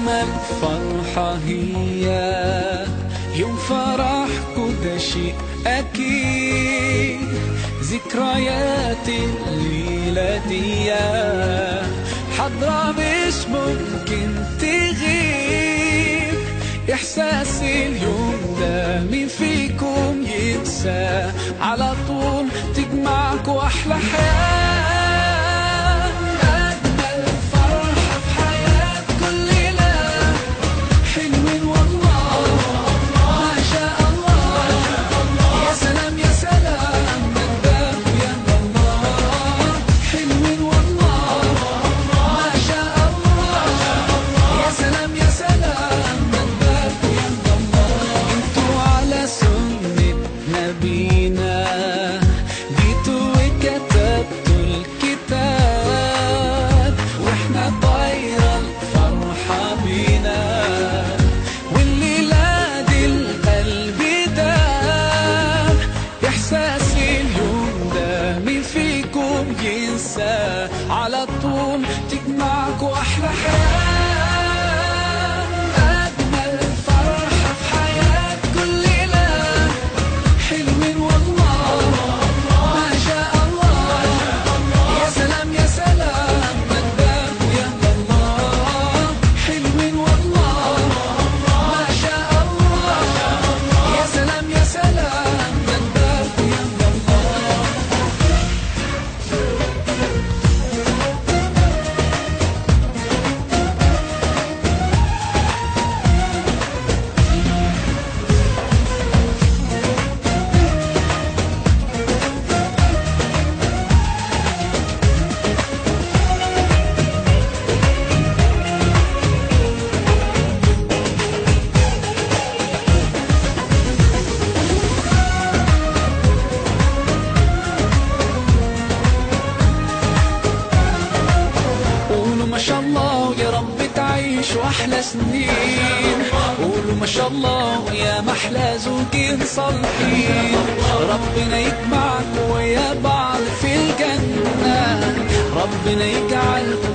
أجمل فرحة هي يوم فرحكوا، ده شيء أكيد. ذكريات الليلة دي حضرة مش ممكن تغيب. إحساس اليوم ده مين فيكم ينسى؟ على طول تجمعكوا أحلى حياة. على طول تجمعكوا أحلى حياة. أجمل فرحة في حياة كل ليلة. حلوين والله ما شاء الله. يا سلام يا سلام مدام يا الله. حلوين والله ما شاء الله. يا سلام يا سلام مدام يا الله. ما شاء الله يا رب تعيشوا أحلى سنين. قولوا ما شاء الله يا محلى زوجين صالحين. ربنا يجمعكم ويا بعض في الجنة. ربنا يجعلكم